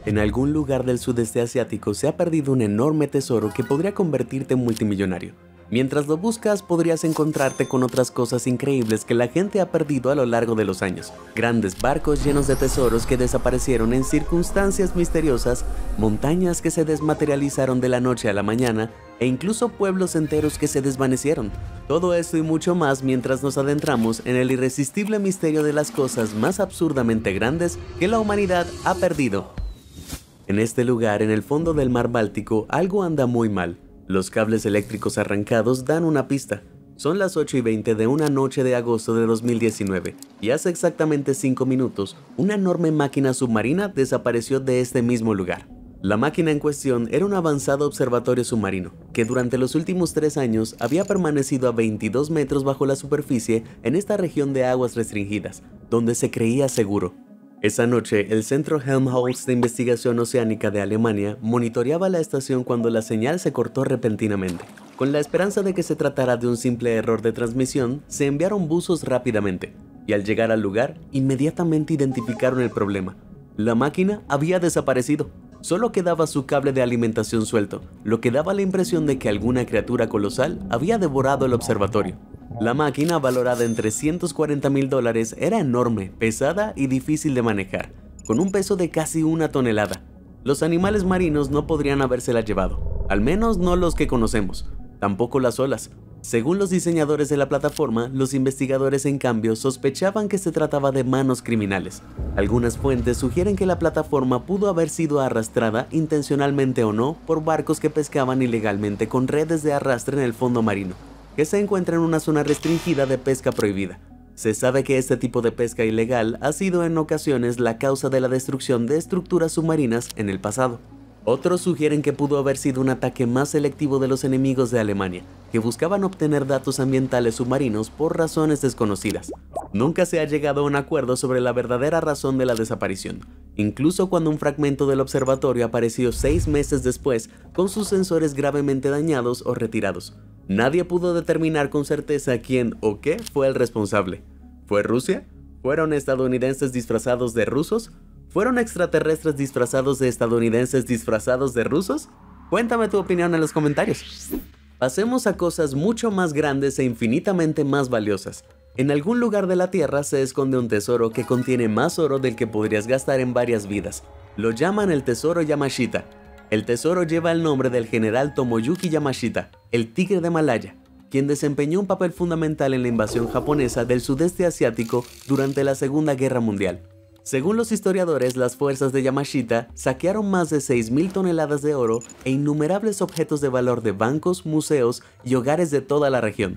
En algún lugar del sudeste asiático se ha perdido un enorme tesoro que podría convertirte en multimillonario. Mientras lo buscas, podrías encontrarte con otras cosas increíbles que la gente ha perdido a lo largo de los años. Grandes barcos llenos de tesoros que desaparecieron en circunstancias misteriosas, montañas que se desmaterializaron de la noche a la mañana, e incluso pueblos enteros que se desvanecieron. Todo esto y mucho más mientras nos adentramos en el irresistible misterio de las cosas más absurdamente grandes que la humanidad ha perdido. En este lugar, en el fondo del mar Báltico, algo anda muy mal. Los cables eléctricos arrancados dan una pista. Son las 8:20 de una noche de agosto de 2019, y hace exactamente 5 minutos, una enorme máquina submarina desapareció de este mismo lugar. La máquina en cuestión era un avanzado observatorio submarino, que durante los últimos 3 años había permanecido a 22 metros bajo la superficie en esta región de aguas restringidas, donde se creía seguro. Esa noche, el Centro Helmholtz de Investigación Oceánica de Alemania monitoreaba la estación cuando la señal se cortó repentinamente. Con la esperanza de que se tratara de un simple error de transmisión, se enviaron buzos rápidamente, y al llegar al lugar, inmediatamente identificaron el problema. La máquina había desaparecido. Solo quedaba su cable de alimentación suelto, lo que daba la impresión de que alguna criatura colosal había devorado el observatorio. La máquina, valorada en $340,000, era enorme, pesada y difícil de manejar, con un peso de casi 1 tonelada. Los animales marinos no podrían habérsela llevado, al menos no los que conocemos, tampoco las olas. Según los diseñadores de la plataforma, los investigadores en cambio sospechaban que se trataba de manos criminales. Algunas fuentes sugieren que la plataforma pudo haber sido arrastrada, intencionalmente o no, por barcos que pescaban ilegalmente con redes de arrastre en el fondo marino, que se encuentra en una zona restringida de pesca prohibida. Se sabe que este tipo de pesca ilegal ha sido en ocasiones la causa de la destrucción de estructuras submarinas en el pasado. Otros sugieren que pudo haber sido un ataque más selectivo de los enemigos de Alemania, que buscaban obtener datos ambientales submarinos por razones desconocidas. Nunca se ha llegado a un acuerdo sobre la verdadera razón de la desaparición, incluso cuando un fragmento del observatorio apareció 6 meses después con sus sensores gravemente dañados o retirados. Nadie pudo determinar con certeza quién o qué fue el responsable. ¿Fue Rusia? ¿Fueron estadounidenses disfrazados de rusos? ¿Fueron extraterrestres disfrazados de estadounidenses disfrazados de rusos? Cuéntame tu opinión en los comentarios. Pasemos a cosas mucho más grandes e infinitamente más valiosas. En algún lugar de la Tierra se esconde un tesoro que contiene más oro del que podrías gastar en varias vidas. Lo llaman el tesoro Yamashita. El tesoro lleva el nombre del general Tomoyuki Yamashita, el tigre de Malaya, quien desempeñó un papel fundamental en la invasión japonesa del sudeste asiático durante la Segunda Guerra Mundial. Según los historiadores, las fuerzas de Yamashita saquearon más de 6.000 toneladas de oro e innumerables objetos de valor de bancos, museos y hogares de toda la región.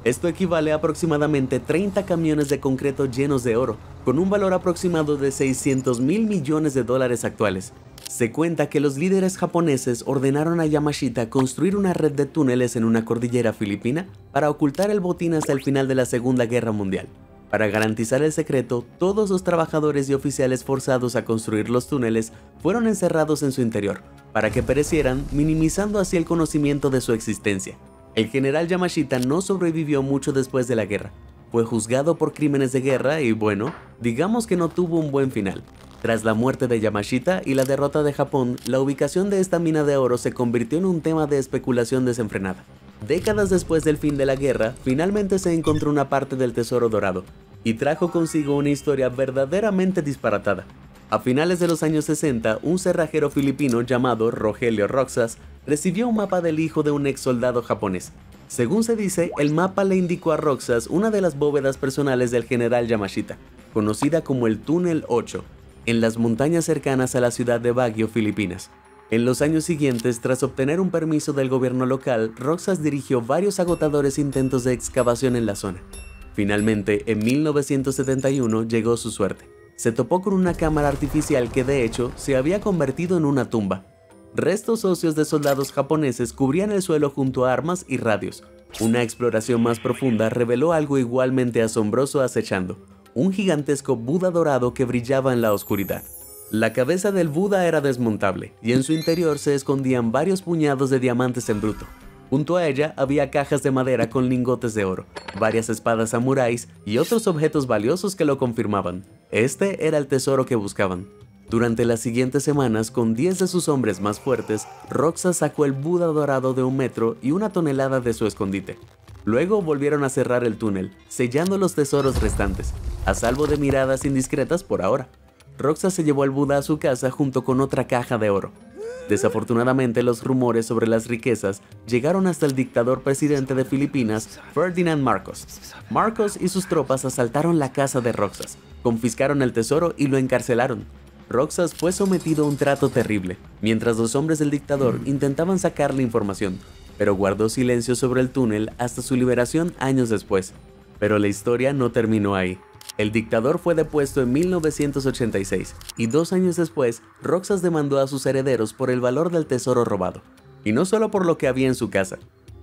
Esto equivale a aproximadamente 30 camiones de concreto llenos de oro, con un valor aproximado de $600,000 millones actuales. Se cuenta que los líderes japoneses ordenaron a Yamashita construir una red de túneles en una cordillera filipina para ocultar el botín hasta el final de la Segunda Guerra Mundial. Para garantizar el secreto, todos los trabajadores y oficiales forzados a construir los túneles fueron encerrados en su interior, para que perecieran, minimizando así el conocimiento de su existencia. El general Yamashita no sobrevivió mucho después de la guerra. Fue juzgado por crímenes de guerra y, bueno, digamos que no tuvo un buen final. Tras la muerte de Yamashita y la derrota de Japón, la ubicación de esta mina de oro se convirtió en un tema de especulación desenfrenada. Décadas después del fin de la guerra, finalmente se encontró una parte del tesoro dorado, y trajo consigo una historia verdaderamente disparatada. A finales de los años 60, un cerrajero filipino llamado Rogelio Roxas recibió un mapa del hijo de un ex soldado japonés. Según se dice, el mapa le indicó a Roxas una de las bóvedas personales del general Yamashita, conocida como el Túnel 8, en las montañas cercanas a la ciudad de Baguio, Filipinas. En los años siguientes, tras obtener un permiso del gobierno local, Roxas dirigió varios agotadores intentos de excavación en la zona. Finalmente, en 1971 llegó su suerte. Se topó con una cámara artificial que de hecho se había convertido en una tumba. Restos óseos de soldados japoneses cubrían el suelo junto a armas y radios. Una exploración más profunda reveló algo igualmente asombroso acechando: un gigantesco Buda dorado que brillaba en la oscuridad. La cabeza del Buda era desmontable y en su interior se escondían varios puñados de diamantes en bruto. Junto a ella había cajas de madera con lingotes de oro, varias espadas samuráis y otros objetos valiosos que lo confirmaban. Este era el tesoro que buscaban. Durante las siguientes semanas, con 10 de sus hombres más fuertes, Roxas sacó el Buda dorado de 1 metro y 1 tonelada de su escondite. Luego volvieron a cerrar el túnel, sellando los tesoros restantes, a salvo de miradas indiscretas por ahora. Roxas se llevó al Buda a su casa junto con otra caja de oro. Desafortunadamente, los rumores sobre las riquezas llegaron hasta el dictador presidente de Filipinas, Ferdinand Marcos. Marcos y sus tropas asaltaron la casa de Roxas, confiscaron el tesoro y lo encarcelaron. Roxas fue sometido a un trato terrible, mientras los hombres del dictador intentaban sacarle información, pero guardó silencio sobre el túnel hasta su liberación años después. Pero la historia no terminó ahí. El dictador fue depuesto en 1986 y 2 años después, Roxas demandó a sus herederos por el valor del tesoro robado. Y no solo por lo que había en su casa.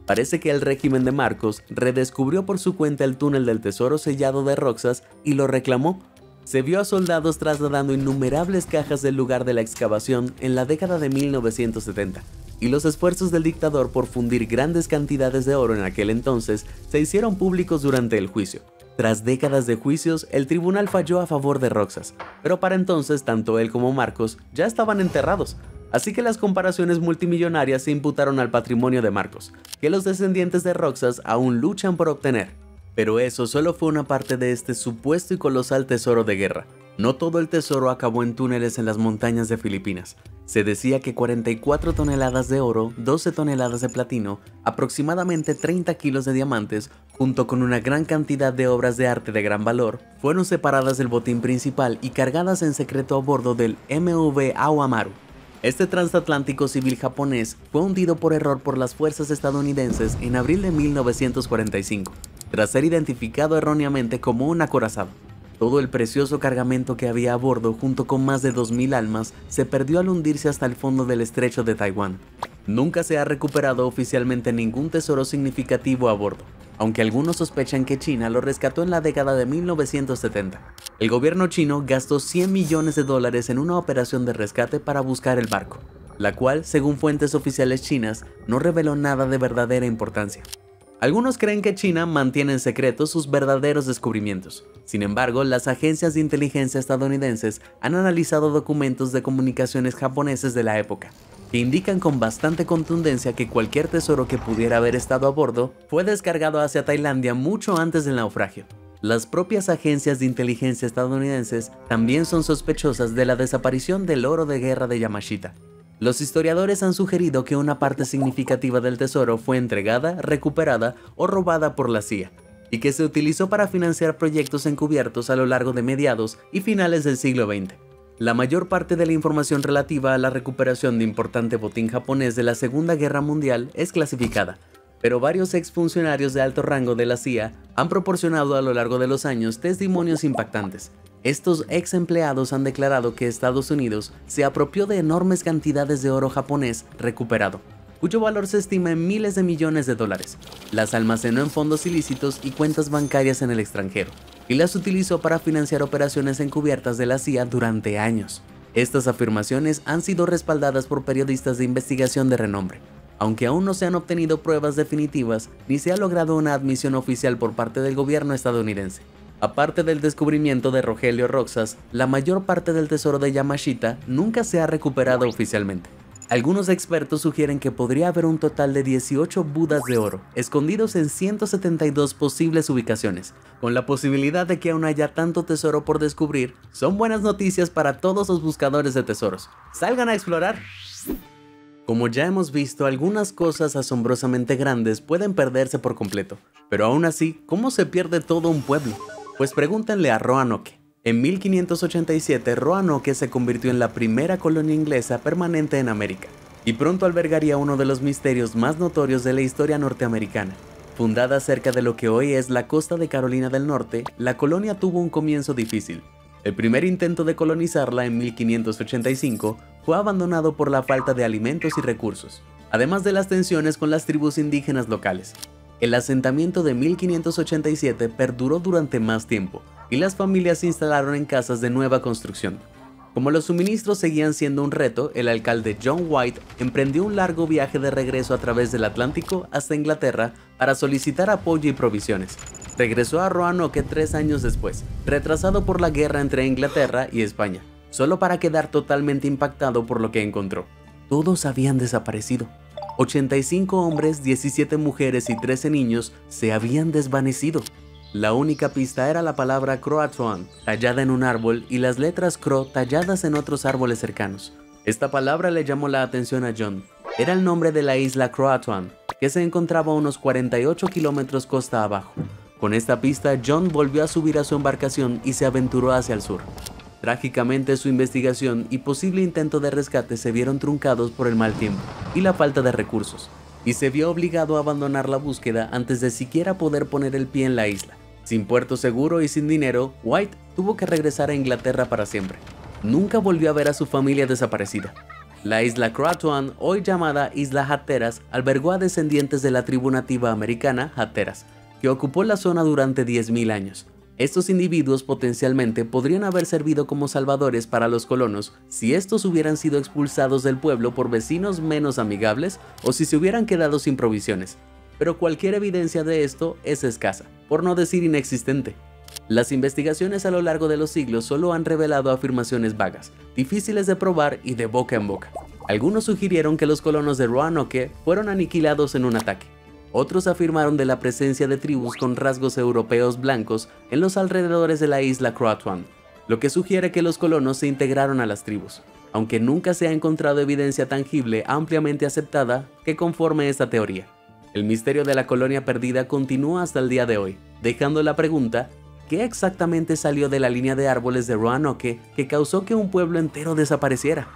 Parece que el régimen de Marcos redescubrió por su cuenta el túnel del tesoro sellado de Roxas y lo reclamó. Se vio a soldados trasladando innumerables cajas del lugar de la excavación en la década de 1970. Y los esfuerzos del dictador por fundir grandes cantidades de oro en aquel entonces se hicieron públicos durante el juicio. Tras décadas de juicios, el tribunal falló a favor de Roxas, pero para entonces tanto él como Marcos ya estaban enterrados, así que las comparaciones multimillonarias se imputaron al patrimonio de Marcos, que los descendientes de Roxas aún luchan por obtener. Pero eso solo fue una parte de este supuesto y colosal tesoro de guerra. No todo el tesoro acabó en túneles en las montañas de Filipinas. Se decía que 44 toneladas de oro, 12 toneladas de platino, aproximadamente 30 kilos de diamantes, junto con una gran cantidad de obras de arte de gran valor, fueron separadas del botín principal y cargadas en secreto a bordo del MV Aohamaru. Este transatlántico civil japonés fue hundido por error por las fuerzas estadounidenses en abril de 1945, tras ser identificado erróneamente como un acorazado. Todo el precioso cargamento que había a bordo, junto con más de 2000 almas, se perdió al hundirse hasta el fondo del estrecho de Taiwán. Nunca se ha recuperado oficialmente ningún tesoro significativo a bordo, aunque algunos sospechan que China lo rescató en la década de 1970. El gobierno chino gastó $100 millones en una operación de rescate para buscar el barco, la cual, según fuentes oficiales chinas, no reveló nada de verdadera importancia. Algunos creen que China mantiene en secreto sus verdaderos descubrimientos. Sin embargo, las agencias de inteligencia estadounidenses han analizado documentos de comunicaciones japoneses de la época, que indican con bastante contundencia que cualquier tesoro que pudiera haber estado a bordo fue descargado hacia Tailandia mucho antes del naufragio. Las propias agencias de inteligencia estadounidenses también son sospechosas de la desaparición del oro de guerra de Yamashita. Los historiadores han sugerido que una parte significativa del tesoro fue entregada, recuperada o robada por la CIA, y que se utilizó para financiar proyectos encubiertos a lo largo de mediados y finales del siglo XX. La mayor parte de la información relativa a la recuperación de importante botín japonés de la Segunda Guerra Mundial es clasificada, pero varios exfuncionarios de alto rango de la CIA han proporcionado a lo largo de los años testimonios impactantes. Estos ex empleados han declarado que Estados Unidos se apropió de enormes cantidades de oro japonés recuperado, cuyo valor se estima en miles de millones de dólares. Las almacenó en fondos ilícitos y cuentas bancarias en el extranjero, y las utilizó para financiar operaciones encubiertas de la CIA durante años. Estas afirmaciones han sido respaldadas por periodistas de investigación de renombre, aunque aún no se han obtenido pruebas definitivas ni se ha logrado una admisión oficial por parte del gobierno estadounidense. Aparte del descubrimiento de Rogelio Roxas, la mayor parte del tesoro de Yamashita nunca se ha recuperado oficialmente. Algunos expertos sugieren que podría haber un total de 18 Budas de oro, escondidos en 172 posibles ubicaciones. Con la posibilidad de que aún haya tanto tesoro por descubrir, son buenas noticias para todos los buscadores de tesoros. ¡Salgan a explorar! Como ya hemos visto, algunas cosas asombrosamente grandes pueden perderse por completo, pero aún así, ¿cómo se pierde todo un pueblo? Pues pregúntenle a Roanoke. En 1587, Roanoke se convirtió en la primera colonia inglesa permanente en América, y pronto albergaría uno de los misterios más notorios de la historia norteamericana. Fundada cerca de lo que hoy es la costa de Carolina del Norte, la colonia tuvo un comienzo difícil. El primer intento de colonizarla en 1585 fue abandonado por la falta de alimentos y recursos, además de las tensiones con las tribus indígenas locales. El asentamiento de 1587 perduró durante más tiempo, y las familias se instalaron en casas de nueva construcción. Como los suministros seguían siendo un reto, el alcalde John White emprendió un largo viaje de regreso a través del Atlántico hasta Inglaterra para solicitar apoyo y provisiones. Regresó a Roanoke 3 años después, retrasado por la guerra entre Inglaterra y España, solo para quedar totalmente impactado por lo que encontró. Todos habían desaparecido. 85 hombres, 17 mujeres y 13 niños se habían desvanecido. La única pista era la palabra Croatoan, tallada en un árbol, y las letras Cro talladas en otros árboles cercanos. Esta palabra le llamó la atención a John. Era el nombre de la isla Croatoan, que se encontraba a unos 48 kilómetros costa abajo. Con esta pista, John volvió a subir a su embarcación y se aventuró hacia el sur. Trágicamente, su investigación y posible intento de rescate se vieron truncados por el mal tiempo y la falta de recursos, y se vio obligado a abandonar la búsqueda antes de siquiera poder poner el pie en la isla. Sin puerto seguro y sin dinero, White tuvo que regresar a Inglaterra para siempre. Nunca volvió a ver a su familia desaparecida. La isla Croatoan, hoy llamada Isla Hatteras, albergó a descendientes de la tribu nativa americana Hatteras, que ocupó la zona durante 10.000 años. Estos individuos potencialmente podrían haber servido como salvadores para los colonos si estos hubieran sido expulsados del pueblo por vecinos menos amigables o si se hubieran quedado sin provisiones. Pero cualquier evidencia de esto es escasa, por no decir inexistente. Las investigaciones a lo largo de los siglos solo han revelado afirmaciones vagas, difíciles de probar y de boca en boca. Algunos sugirieron que los colonos de Roanoke fueron aniquilados en un ataque. Otros afirmaron de la presencia de tribus con rasgos europeos blancos en los alrededores de la isla Croatoan, lo que sugiere que los colonos se integraron a las tribus, aunque nunca se ha encontrado evidencia tangible ampliamente aceptada que conforme esta teoría. El misterio de la colonia perdida continúa hasta el día de hoy, dejando la pregunta: ¿qué exactamente salió de la línea de árboles de Roanoke que causó que un pueblo entero desapareciera?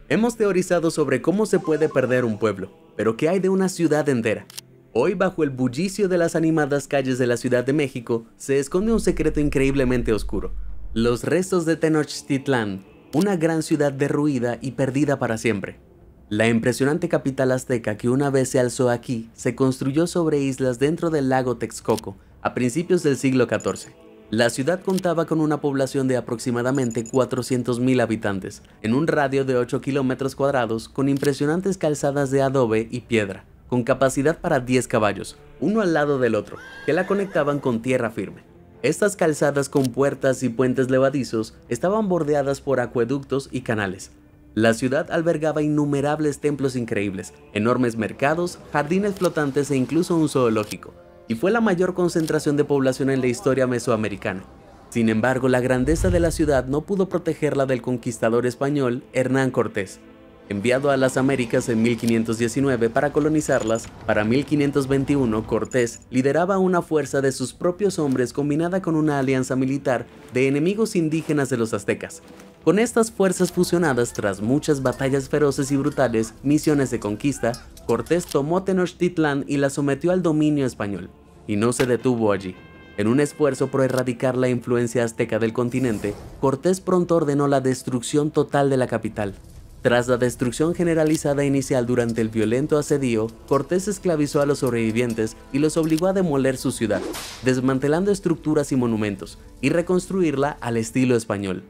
Hemos teorizado sobre cómo se puede perder un pueblo, pero ¿qué hay de una ciudad entera? Hoy, bajo el bullicio de las animadas calles de la Ciudad de México, se esconde un secreto increíblemente oscuro: los restos de Tenochtitlán, una gran ciudad derruida y perdida para siempre. La impresionante capital azteca que una vez se alzó aquí, se construyó sobre islas dentro del lago Texcoco, a principios del siglo XIV. La ciudad contaba con una población de aproximadamente 400.000 habitantes, en un radio de 8 kilómetros cuadrados, con impresionantes calzadas de adobe y piedra, con capacidad para 10 caballos, uno al lado del otro, que la conectaban con tierra firme. Estas calzadas con puertas y puentes levadizos estaban bordeadas por acueductos y canales. La ciudad albergaba innumerables templos increíbles, enormes mercados, jardines flotantes e incluso un zoológico, y fue la mayor concentración de población en la historia mesoamericana. Sin embargo, la grandeza de la ciudad no pudo protegerla del conquistador español Hernán Cortés. Enviado a las Américas en 1519 para colonizarlas, para 1521 Cortés lideraba una fuerza de sus propios hombres combinada con una alianza militar de enemigos indígenas de los aztecas. Con estas fuerzas fusionadas, tras muchas batallas feroces y brutales, misiones de conquista, Cortés tomó Tenochtitlán y la sometió al dominio español. Y no se detuvo allí. En un esfuerzo por erradicar la influencia azteca del continente, Cortés pronto ordenó la destrucción total de la capital. Tras la destrucción generalizada inicial durante el violento asedio, Cortés esclavizó a los sobrevivientes y los obligó a demoler su ciudad, desmantelando estructuras y monumentos, y reconstruirla al estilo español.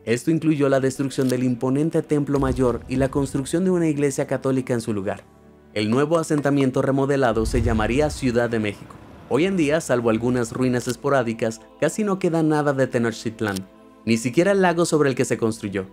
Esto incluyó la destrucción del imponente Templo Mayor y la construcción de una iglesia católica en su lugar. El nuevo asentamiento remodelado se llamaría Ciudad de México. Hoy en día, salvo algunas ruinas esporádicas, casi no queda nada de Tenochtitlán, ni siquiera el lago sobre el que se construyó.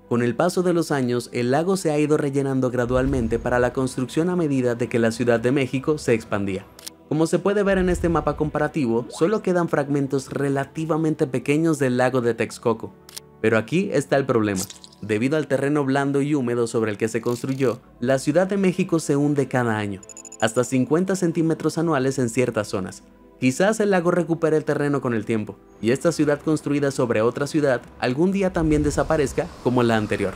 Con el paso de los años, el lago se ha ido rellenando gradualmente para la construcción a medida de que la Ciudad de México se expandía. Como se puede ver en este mapa comparativo, solo quedan fragmentos relativamente pequeños del lago de Texcoco. Pero aquí está el problema. Debido al terreno blando y húmedo sobre el que se construyó, la Ciudad de México se hunde cada año, hasta 50 centímetros anuales en ciertas zonas. Quizás el lago recupere el terreno con el tiempo, y esta ciudad construida sobre otra ciudad algún día también desaparezca como la anterior.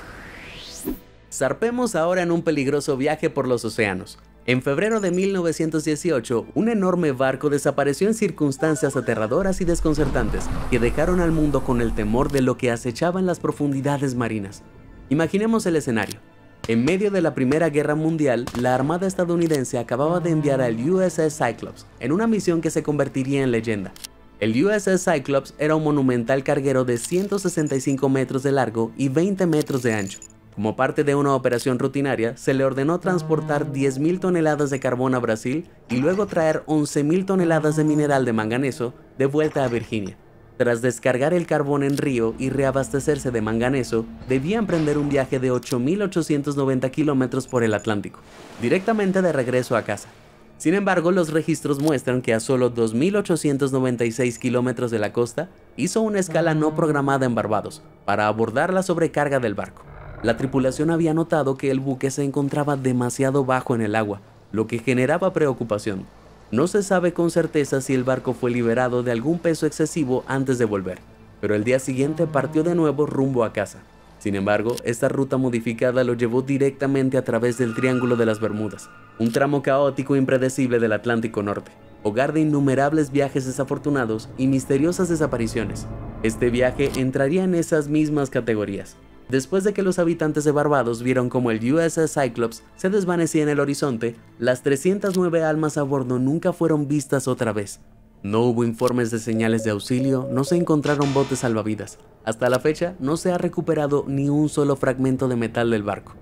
Zarpemos ahora en un peligroso viaje por los océanos. En febrero de 1918, un enorme barco desapareció en circunstancias aterradoras y desconcertantes que dejaron al mundo con el temor de lo que acechaba en las profundidades marinas. Imaginemos el escenario. En medio de la Primera Guerra Mundial, la Armada estadounidense acababa de enviar al USS Cyclops en una misión que se convertiría en leyenda. El USS Cyclops era un monumental carguero de 165 metros de largo y 20 metros de ancho. Como parte de una operación rutinaria, se le ordenó transportar 10.000 toneladas de carbón a Brasil y luego traer 11.000 toneladas de mineral de manganeso de vuelta a Virginia. Tras descargar el carbón en río y reabastecerse de manganeso, debía emprender un viaje de 8.890 kilómetros por el Atlántico, directamente de regreso a casa. Sin embargo, los registros muestran que a solo 2.896 kilómetros de la costa, hizo una escala no programada en Barbados para abordar la sobrecarga del barco. La tripulación había notado que el buque se encontraba demasiado bajo en el agua, lo que generaba preocupación. No se sabe con certeza si el barco fue liberado de algún peso excesivo antes de volver, pero el día siguiente partió de nuevo rumbo a casa. Sin embargo, esta ruta modificada lo llevó directamente a través del Triángulo de las Bermudas, un tramo caótico e impredecible del Atlántico Norte, hogar de innumerables viajes desafortunados y misteriosas desapariciones. Este viaje entraría en esas mismas categorías. Después de que los habitantes de Barbados vieron como el USS Cyclops se desvanecía en el horizonte, las 309 almas a bordo nunca fueron vistas otra vez. No hubo informes de señales de auxilio, no se encontraron botes salvavidas. Hasta la fecha, no se ha recuperado ni un solo fragmento de metal del barco.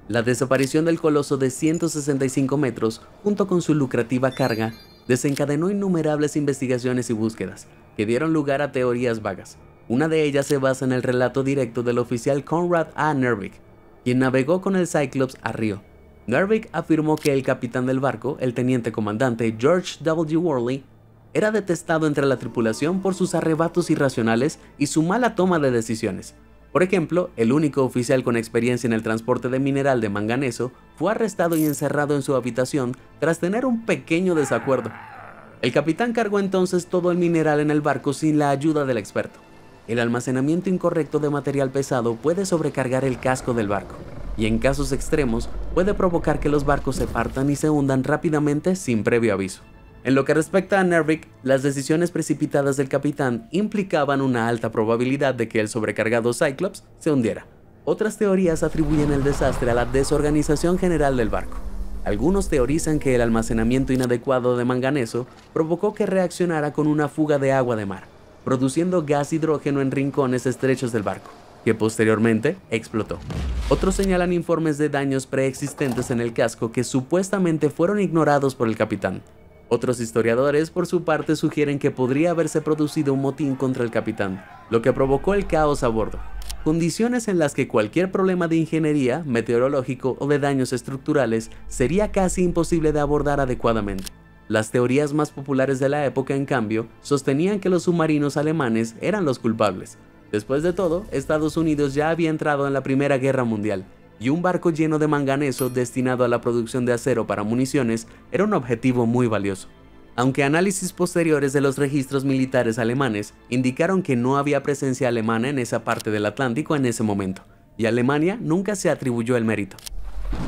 La desaparición del coloso de 165 metros, junto con su lucrativa carga, desencadenó innumerables investigaciones y búsquedas, que dieron lugar a teorías vagas. Una de ellas se basa en el relato directo del oficial Conrad A. Nervik, quien navegó con el Cyclops a Río. Nervik afirmó que el capitán del barco, el teniente comandante George W. Worley, era detestado entre la tripulación por sus arrebatos irracionales y su mala toma de decisiones. Por ejemplo, el único oficial con experiencia en el transporte de mineral de manganeso fue arrestado y encerrado en su habitación tras tener un pequeño desacuerdo. El capitán cargó entonces todo el mineral en el barco sin la ayuda del experto. El almacenamiento incorrecto de material pesado puede sobrecargar el casco del barco, y en casos extremos puede provocar que los barcos se partan y se hundan rápidamente sin previo aviso. En lo que respecta a Nervik, las decisiones precipitadas del capitán implicaban una alta probabilidad de que el sobrecargado Cyclops se hundiera. Otras teorías atribuyen el desastre a la desorganización general del barco. Algunos teorizan que el almacenamiento inadecuado de manganeso provocó que reaccionara con una fuga de agua de mar, produciendo gas hidrógeno en rincones estrechos del barco, que posteriormente explotó. Otros señalan informes de daños preexistentes en el casco que supuestamente fueron ignorados por el capitán. Otros historiadores, por su parte, sugieren que podría haberse producido un motín contra el capitán, lo que provocó el caos a bordo. Condiciones en las que cualquier problema de ingeniería, meteorológico o de daños estructurales sería casi imposible de abordar adecuadamente. Las teorías más populares de la época, en cambio, sostenían que los submarinos alemanes eran los culpables. Después de todo, Estados Unidos ya había entrado en la Primera Guerra Mundial, y un barco lleno de manganeso destinado a la producción de acero para municiones era un objetivo muy valioso. Aunque análisis posteriores de los registros militares alemanes indicaron que no había presencia alemana en esa parte del Atlántico en ese momento, y Alemania nunca se atribuyó el mérito.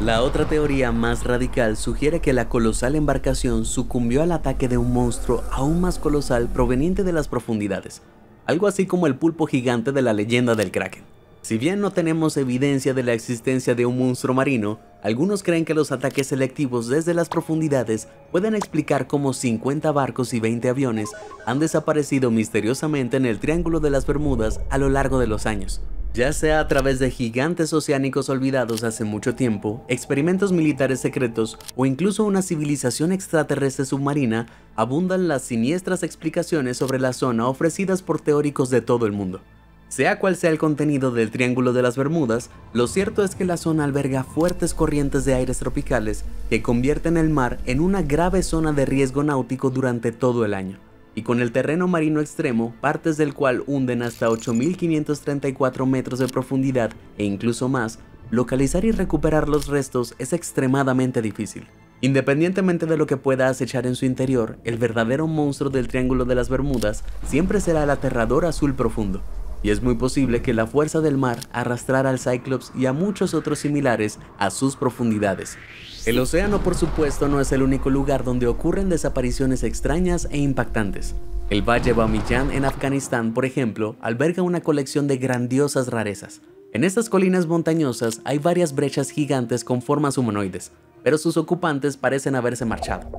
La otra teoría más radical sugiere que la colosal embarcación sucumbió al ataque de un monstruo aún más colosal proveniente de las profundidades, algo así como el pulpo gigante de la leyenda del Kraken. Si bien no tenemos evidencia de la existencia de un monstruo marino, algunos creen que los ataques selectivos desde las profundidades pueden explicar cómo 50 barcos y 20 aviones han desaparecido misteriosamente en el Triángulo de las Bermudas a lo largo de los años. Ya sea a través de gigantes oceánicos olvidados hace mucho tiempo, experimentos militares secretos o incluso una civilización extraterrestre submarina, abundan las siniestras explicaciones sobre la zona ofrecidas por teóricos de todo el mundo. Sea cual sea el contenido del Triángulo de las Bermudas, lo cierto es que la zona alberga fuertes corrientes de aires tropicales que convierten el mar en una grave zona de riesgo náutico durante todo el año. Y con el terreno marino extremo, partes del cual hunden hasta 8.534 metros de profundidad e incluso más, localizar y recuperar los restos es extremadamente difícil. Independientemente de lo que pueda acechar en su interior, el verdadero monstruo del Triángulo de las Bermudas siempre será el aterrador azul profundo. Y es muy posible que la fuerza del mar arrastrara al Cyclops y a muchos otros similares a sus profundidades. El océano, por supuesto, no es el único lugar donde ocurren desapariciones extrañas e impactantes. El Valle Bamiyan en Afganistán, por ejemplo, alberga una colección de grandiosas rarezas. En estas colinas montañosas hay varias brechas gigantes con formas humanoides, pero sus ocupantes parecen haberse marchado.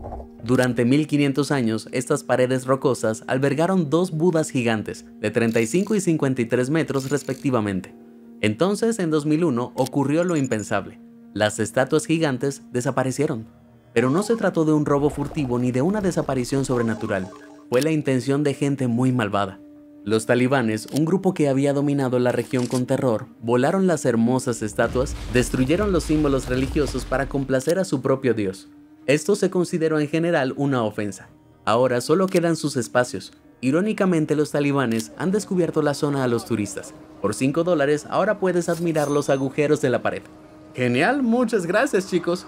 Durante 1500 años, estas paredes rocosas albergaron dos Budas gigantes, de 35 y 53 metros respectivamente. Entonces, en 2001, ocurrió lo impensable. Las estatuas gigantes desaparecieron. Pero no se trató de un robo furtivo ni de una desaparición sobrenatural. Fue la intención de gente muy malvada. Los talibanes, un grupo que había dominado la región con terror, volaron las hermosas estatuas, destruyeron los símbolos religiosos para complacer a su propio dios. Esto se consideró en general una ofensa. Ahora solo quedan sus espacios. Irónicamente, los talibanes han descubierto la zona a los turistas. Por $5 ahora puedes admirar los agujeros de la pared. Genial, muchas gracias, chicos.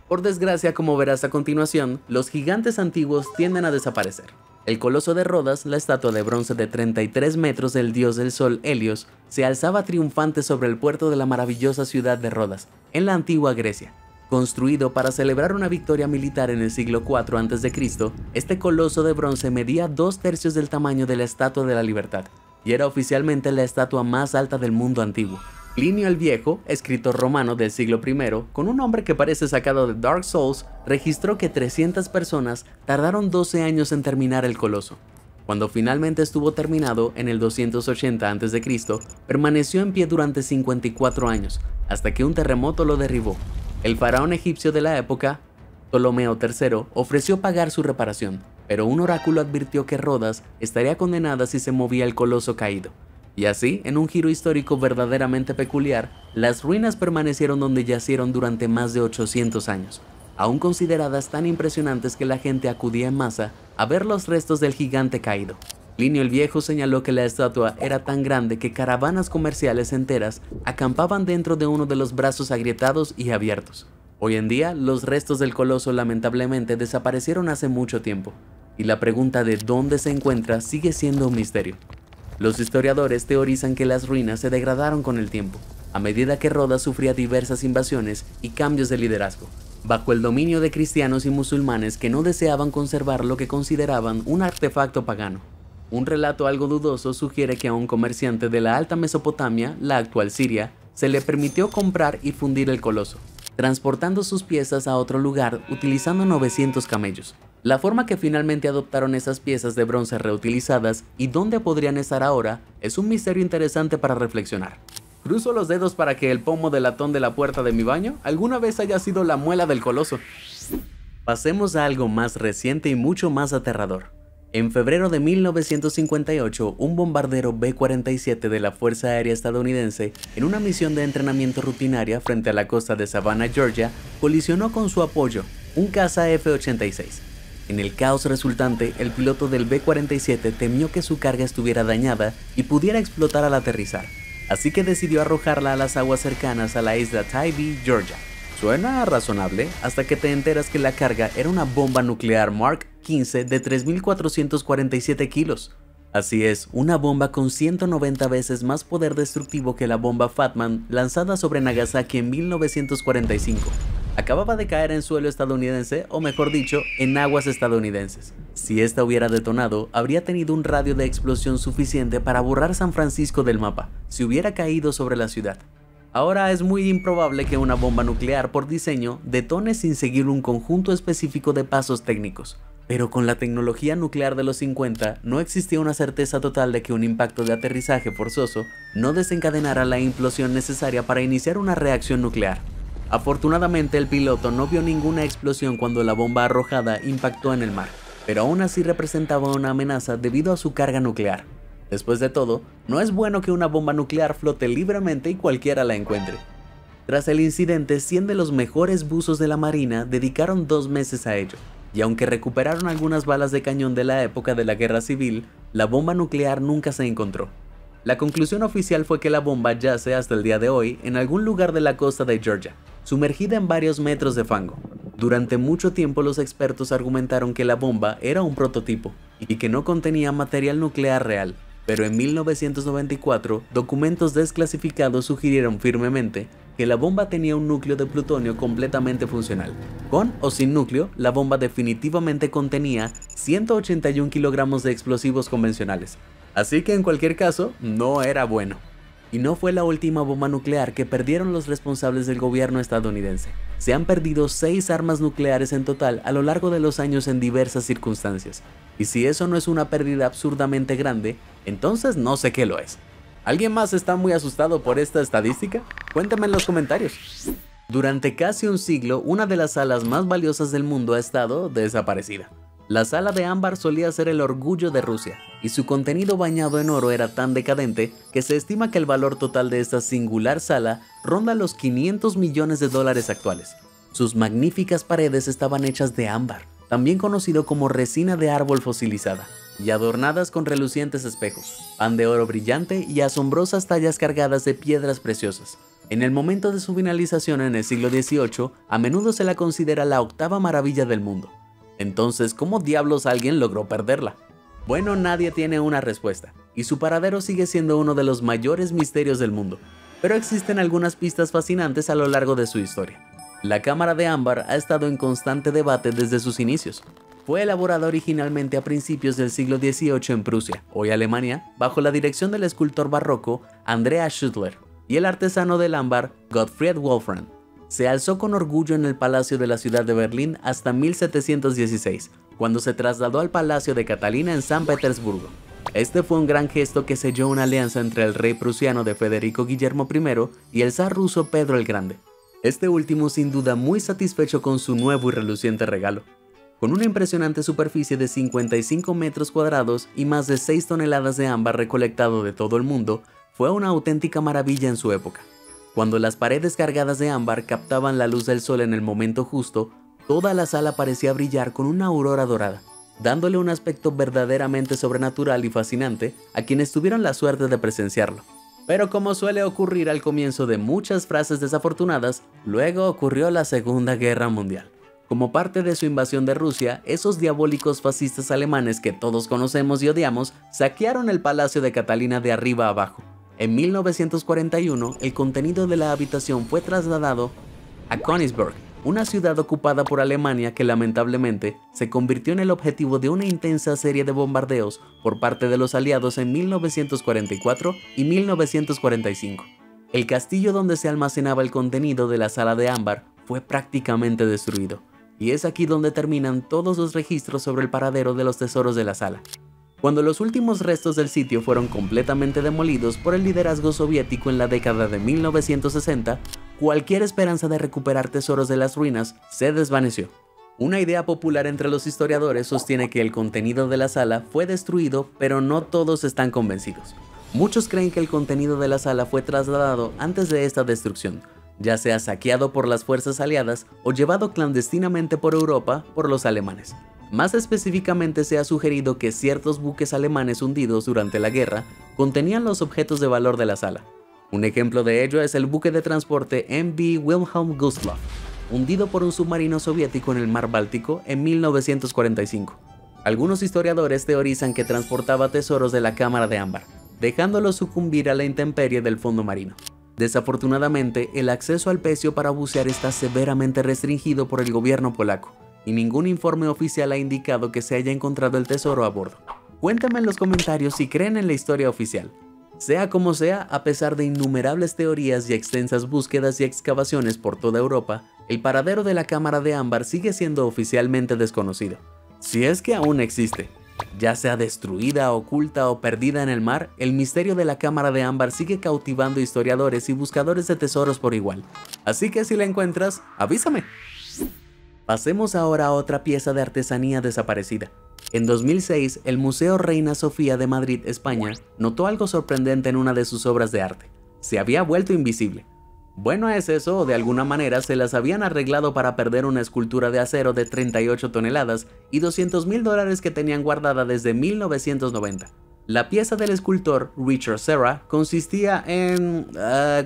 Por desgracia, como verás a continuación, los gigantes antiguos tienden a desaparecer. El coloso de Rodas, la estatua de bronce de 33 metros del dios del sol Helios, se alzaba triunfante sobre el puerto de la maravillosa ciudad de Rodas, en la antigua Grecia. Construido para celebrar una victoria militar en el siglo IV a.C., este coloso de bronce medía 2/3 del tamaño de la Estatua de la Libertad, y era oficialmente la estatua más alta del mundo antiguo. Plinio el Viejo, escritor romano del siglo I, con un nombre que parece sacado de Dark Souls, registró que 300 personas tardaron 12 años en terminar el coloso. Cuando finalmente estuvo terminado en el 280 a.C., permaneció en pie durante 54 años, hasta que un terremoto lo derribó. El faraón egipcio de la época, Ptolomeo III, ofreció pagar su reparación, pero un oráculo advirtió que Rodas estaría condenada si se movía el coloso caído. Y así, en un giro histórico verdaderamente peculiar, las ruinas permanecieron donde yacieron durante más de 800 años, aún consideradas tan impresionantes que la gente acudía en masa a ver los restos del gigante caído. Plinio el Viejo señaló que la estatua era tan grande que caravanas comerciales enteras acampaban dentro de uno de los brazos agrietados y abiertos. Hoy en día, los restos del coloso lamentablemente desaparecieron hace mucho tiempo, y la pregunta de dónde se encuentra sigue siendo un misterio. Los historiadores teorizan que las ruinas se degradaron con el tiempo, a medida que Rodas sufría diversas invasiones y cambios de liderazgo, bajo el dominio de cristianos y musulmanes que no deseaban conservar lo que consideraban un artefacto pagano. Un relato algo dudoso sugiere que a un comerciante de la Alta Mesopotamia, la actual Siria, se le permitió comprar y fundir el coloso, transportando sus piezas a otro lugar utilizando 900 camellos. La forma que finalmente adoptaron esas piezas de bronce reutilizadas y dónde podrían estar ahora es un misterio interesante para reflexionar. Cruzo los dedos para que el pomo de latón de la puerta de mi baño alguna vez haya sido la muela del coloso. Pasemos a algo más reciente y mucho más aterrador. En febrero de 1958, un bombardero B-47 de la Fuerza Aérea estadounidense, en una misión de entrenamiento rutinaria frente a la costa de Savannah, Georgia, colisionó con su apoyo, un caza F-86. En el caos resultante, el piloto del B-47 temió que su carga estuviera dañada y pudiera explotar al aterrizar, así que decidió arrojarla a las aguas cercanas a la isla Tybee, Georgia. Suena razonable hasta que te enteras que la carga era una bomba nuclear Mark 15 de 3.447 kilos. Así es, una bomba con 190 veces más poder destructivo que la bomba Fat Man lanzada sobre Nagasaki en 1945. Acababa de caer en suelo estadounidense, o mejor dicho, en aguas estadounidenses. Si esta hubiera detonado, habría tenido un radio de explosión suficiente para borrar San Francisco del mapa, si hubiera caído sobre la ciudad. Ahora es muy improbable que una bomba nuclear por diseño detone sin seguir un conjunto específico de pasos técnicos. Pero con la tecnología nuclear de los 50 no existía una certeza total de que un impacto de aterrizaje forzoso no desencadenara la implosión necesaria para iniciar una reacción nuclear. Afortunadamente el piloto no vio ninguna explosión cuando la bomba arrojada impactó en el mar, pero aún así representaba una amenaza debido a su carga nuclear. Después de todo, no es bueno que una bomba nuclear flote libremente y cualquiera la encuentre. Tras el incidente, 100 de los mejores buzos de la Marina dedicaron 2 meses a ello, y aunque recuperaron algunas balas de cañón de la época de la Guerra Civil, la bomba nuclear nunca se encontró. La conclusión oficial fue que la bomba yace hasta el día de hoy en algún lugar de la costa de Georgia, sumergida en varios metros de fango. Durante mucho tiempo los expertos argumentaron que la bomba era un prototipo y que no contenía material nuclear real. Pero en 1994, documentos desclasificados sugirieron firmemente que la bomba tenía un núcleo de plutonio completamente funcional. Con o sin núcleo, la bomba definitivamente contenía 181 kilogramos de explosivos convencionales. Así que en cualquier caso, no era bueno. Y no fue la última bomba nuclear que perdieron los responsables del gobierno estadounidense. Se han perdido 6 armas nucleares en total a lo largo de los años en diversas circunstancias. Y si eso no es una pérdida absurdamente grande, entonces no sé qué lo es. ¿Alguien más está muy asustado por esta estadística? Cuéntame en los comentarios. Durante casi un siglo, una de las salas más valiosas del mundo ha estado desaparecida. La sala de ámbar solía ser el orgullo de Rusia, y su contenido bañado en oro era tan decadente que se estima que el valor total de esta singular sala ronda los 500 millones de dólares actuales. Sus magníficas paredes estaban hechas de ámbar, también conocido como resina de árbol fosilizada, y adornadas con relucientes espejos, pan de oro brillante y asombrosas tallas cargadas de piedras preciosas. En el momento de su finalización en el siglo XVIII, a menudo se la considera la octava maravilla del mundo. Entonces, ¿cómo diablos alguien logró perderla? Bueno, nadie tiene una respuesta, y su paradero sigue siendo uno de los mayores misterios del mundo, pero existen algunas pistas fascinantes a lo largo de su historia. La cámara de ámbar ha estado en constante debate desde sus inicios. Fue elaborada originalmente a principios del siglo XVIII en Prusia, hoy Alemania, bajo la dirección del escultor barroco Andreas Schüttler y el artesano del ámbar Gottfried Wolfram. Se alzó con orgullo en el Palacio de la ciudad de Berlín hasta 1716, cuando se trasladó al Palacio de Catalina en San Petersburgo. Este fue un gran gesto que selló una alianza entre el rey prusiano de Federico Guillermo I y el zar ruso Pedro el Grande. Este último sin duda muy satisfecho con su nuevo y reluciente regalo. Con una impresionante superficie de 55 metros cuadrados y más de 6 toneladas de ámbar recolectado de todo el mundo, fue una auténtica maravilla en su época. Cuando las paredes cargadas de ámbar captaban la luz del sol en el momento justo, toda la sala parecía brillar con una aurora dorada, dándole un aspecto verdaderamente sobrenatural y fascinante a quienes tuvieron la suerte de presenciarlo. Pero como suele ocurrir al comienzo de muchas frases desafortunadas, luego ocurrió la Segunda Guerra Mundial. Como parte de su invasión de Rusia, esos diabólicos fascistas alemanes que todos conocemos y odiamos, saquearon el Palacio de Catalina de arriba a abajo. En 1941, el contenido de la habitación fue trasladado a Königsberg, una ciudad ocupada por Alemania que lamentablemente se convirtió en el objetivo de una intensa serie de bombardeos por parte de los aliados en 1944 y 1945. El castillo donde se almacenaba el contenido de la sala de ámbar fue prácticamente destruido, y es aquí donde terminan todos los registros sobre el paradero de los tesoros de la sala. Cuando los últimos restos del sitio fueron completamente demolidos por el liderazgo soviético en la década de 1960, cualquier esperanza de recuperar tesoros de las ruinas se desvaneció. Una idea popular entre los historiadores sostiene que el contenido de la sala fue destruido, pero no todos están convencidos. Muchos creen que el contenido de la sala fue trasladado antes de esta destrucción, ya sea saqueado por las fuerzas aliadas o llevado clandestinamente por Europa por los alemanes. Más específicamente se ha sugerido que ciertos buques alemanes hundidos durante la guerra contenían los objetos de valor de la sala. Un ejemplo de ello es el buque de transporte MV Wilhelm Gustloff, hundido por un submarino soviético en el mar Báltico en 1945. Algunos historiadores teorizan que transportaba tesoros de la cámara de ámbar, dejándolos sucumbir a la intemperie del fondo marino. Desafortunadamente, el acceso al pecio para bucear está severamente restringido por el gobierno polaco, y ningún informe oficial ha indicado que se haya encontrado el tesoro a bordo. Cuéntame en los comentarios si creen en la historia oficial. Sea como sea, a pesar de innumerables teorías y extensas búsquedas y excavaciones por toda Europa, el paradero de la cámara de ámbar sigue siendo oficialmente desconocido. Si es que aún existe. Ya sea destruida, oculta o perdida en el mar, el misterio de la cámara de ámbar sigue cautivando historiadores y buscadores de tesoros por igual. Así que si la encuentras, avísame. Pasemos ahora a otra pieza de artesanía desaparecida. En 2006, el Museo Reina Sofía de Madrid, España, notó algo sorprendente en una de sus obras de arte. Se había vuelto invisible. Bueno es eso, o de alguna manera se las habían arreglado para perder una escultura de acero de 38 toneladas y $200.000 que tenían guardada desde 1990. La pieza del escultor Richard Serra consistía en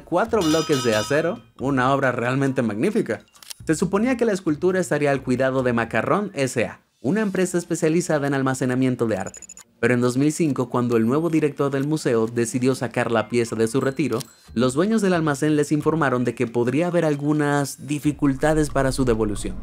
4 bloques de acero, una obra realmente magnífica. Se suponía que la escultura estaría al cuidado de Macarrón S.A., una empresa especializada en almacenamiento de arte. Pero en 2005, cuando el nuevo director del museo decidió sacar la pieza de su retiro, los dueños del almacén les informaron de que podría haber algunas dificultades para su devolución.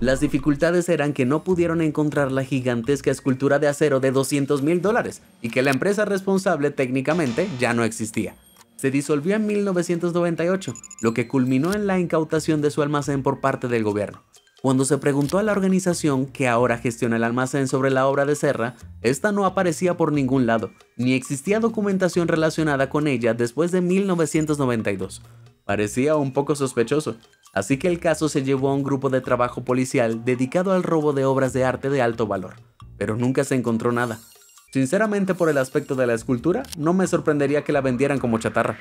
Las dificultades eran que no pudieron encontrar la gigantesca escultura de acero de $200.000 y que la empresa responsable técnicamente ya no existía. Se disolvió en 1998, lo que culminó en la incautación de su almacén por parte del gobierno. Cuando se preguntó a la organización que ahora gestiona el almacén sobre la obra de Serra, esta no aparecía por ningún lado, ni existía documentación relacionada con ella después de 1992. Parecía un poco sospechoso. Así que el caso se llevó a un grupo de trabajo policial dedicado al robo de obras de arte de alto valor, pero nunca se encontró nada. Sinceramente, por el aspecto de la escultura, no me sorprendería que la vendieran como chatarra.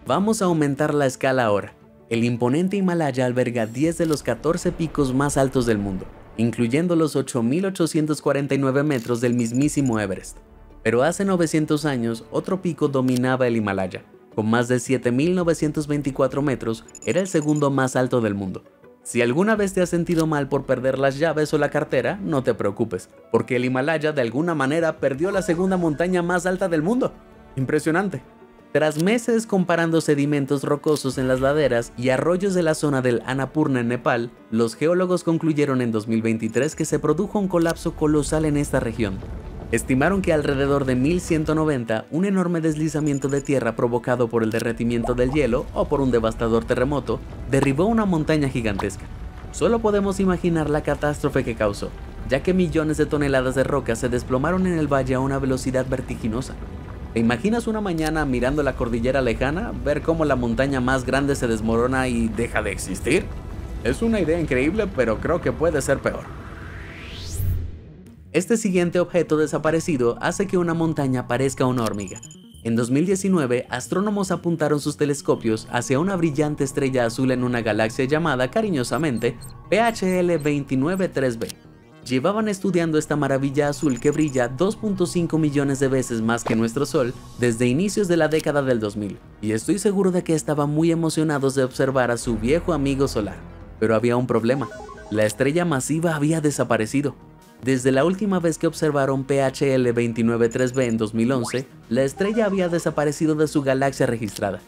Vamos a aumentar la escala ahora. El imponente Himalaya alberga 10 de los 14 picos más altos del mundo, incluyendo los 8.849 metros del mismísimo Everest. Pero hace 900 años, otro pico dominaba el Himalaya. Con más de 7.924 metros, era el segundo más alto del mundo. Si alguna vez te has sentido mal por perder las llaves o la cartera, no te preocupes, porque el Himalaya de alguna manera perdió la segunda montaña más alta del mundo. Impresionante. Tras meses comparando sedimentos rocosos en las laderas y arroyos de la zona del Annapurna en Nepal, los geólogos concluyeron en 2023 que se produjo un colapso colosal en esta región. Estimaron que alrededor de 1190, un enorme deslizamiento de tierra provocado por el derretimiento del hielo o por un devastador terremoto, derribó una montaña gigantesca. Solo podemos imaginar la catástrofe que causó, ya que millones de toneladas de roca se desplomaron en el valle a una velocidad vertiginosa. ¿Te imaginas una mañana mirando la cordillera lejana, ver cómo la montaña más grande se desmorona y deja de existir? Es una idea increíble, pero creo que puede ser peor. Este siguiente objeto desaparecido hace que una montaña parezca una hormiga. En 2019, astrónomos apuntaron sus telescopios hacia una brillante estrella azul en una galaxia llamada cariñosamente PHL 293b. Llevaban estudiando esta maravilla azul que brilla 2.5 millones de veces más que nuestro Sol desde inicios de la década del 2000, y estoy seguro de que estaban muy emocionados de observar a su viejo amigo solar. Pero había un problema: la estrella masiva había desaparecido. Desde la última vez que observaron PHL 293b en 2011, la estrella había desaparecido de su galaxia registrada.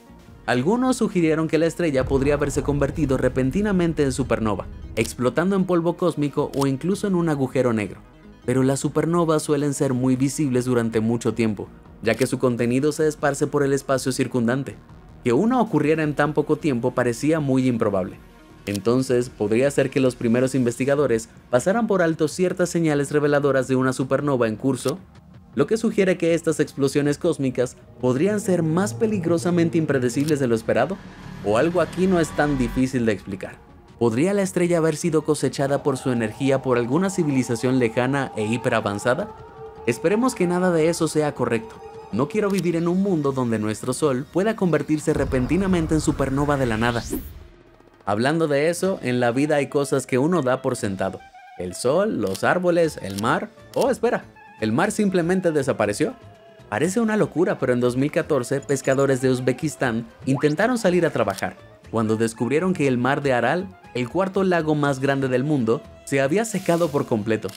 Algunos sugirieron que la estrella podría haberse convertido repentinamente en supernova, explotando en polvo cósmico o incluso en un agujero negro. Pero las supernovas suelen ser muy visibles durante mucho tiempo, ya que su contenido se esparce por el espacio circundante. Que una ocurriera en tan poco tiempo parecía muy improbable. Entonces, podría ser que los primeros investigadores pasaran por alto ciertas señales reveladoras de una supernova en curso, lo que sugiere que estas explosiones cósmicas podrían ser más peligrosamente impredecibles de lo esperado, o algo aquí no es tan difícil de explicar. ¿Podría la estrella haber sido cosechada por su energía por alguna civilización lejana e hiperavanzada? Esperemos que nada de eso sea correcto. No quiero vivir en un mundo donde nuestro Sol pueda convertirse repentinamente en supernova de la nada. Hablando de eso, en la vida hay cosas que uno da por sentado. El sol, los árboles, el mar. Oh, espera, ¿el mar simplemente desapareció? Parece una locura, pero en 2014 pescadores de Uzbekistán intentaron salir a trabajar, cuando descubrieron que el mar de Aral, el cuarto lago más grande del mundo, se había secado por completo.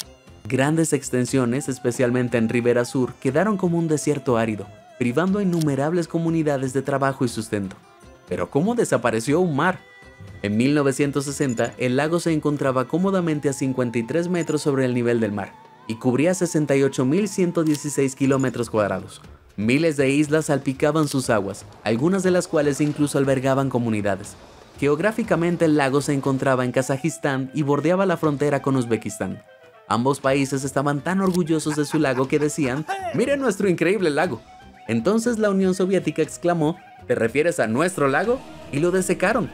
Grandes extensiones, especialmente en Ribera Sur, quedaron como un desierto árido, privando a innumerables comunidades de trabajo y sustento. ¿Pero cómo desapareció un mar? En 1960, el lago se encontraba cómodamente a 53 metros sobre el nivel del mar y cubría 68.116 kilómetros cuadrados. Miles de islas salpicaban sus aguas, algunas de las cuales incluso albergaban comunidades. Geográficamente, el lago se encontraba en Kazajistán y bordeaba la frontera con Uzbekistán. Ambos países estaban tan orgullosos de su lago que decían: «¡Miren nuestro increíble lago!». Entonces la Unión Soviética exclamó: «¿Te refieres a nuestro lago?», y lo desecaron.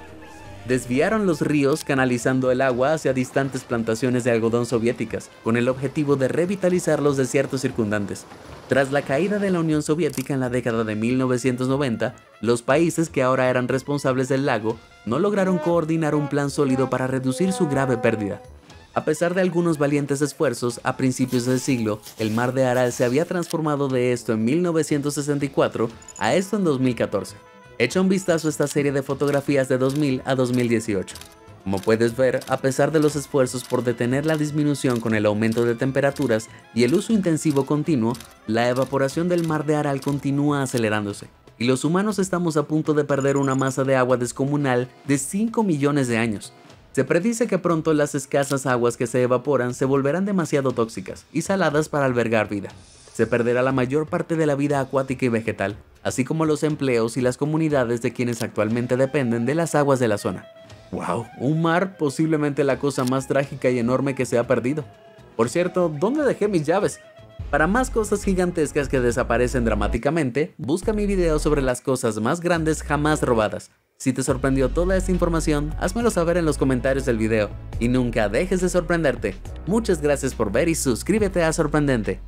Desviaron los ríos canalizando el agua hacia distantes plantaciones de algodón soviéticas, con el objetivo de revitalizar los desiertos circundantes. Tras la caída de la Unión Soviética en la década de 1990, los países que ahora eran responsables del lago no lograron coordinar un plan sólido para reducir su grave pérdida. A pesar de algunos valientes esfuerzos, a principios del siglo, el mar de Aral se había transformado de esto en 1964 a esto en 2014. Echa un vistazo a esta serie de fotografías de 2000 a 2018. Como puedes ver, a pesar de los esfuerzos por detener la disminución con el aumento de temperaturas y el uso intensivo continuo, la evaporación del mar de Aral continúa acelerándose, y los humanos estamos a punto de perder una masa de agua descomunal de 5 millones de años. Se predice que pronto las escasas aguas que se evaporan se volverán demasiado tóxicas y saladas para albergar vida. Se perderá la mayor parte de la vida acuática y vegetal, así como los empleos y las comunidades de quienes actualmente dependen de las aguas de la zona. ¡Wow! Un mar, posiblemente la cosa más trágica y enorme que se ha perdido. Por cierto, ¿dónde dejé mis llaves? Para más cosas gigantescas que desaparecen dramáticamente, busca mi video sobre las cosas más grandes jamás robadas. Si te sorprendió toda esta información, házmelo saber en los comentarios del video. Y nunca dejes de sorprenderte. Muchas gracias por ver y suscríbete a Sorprendente.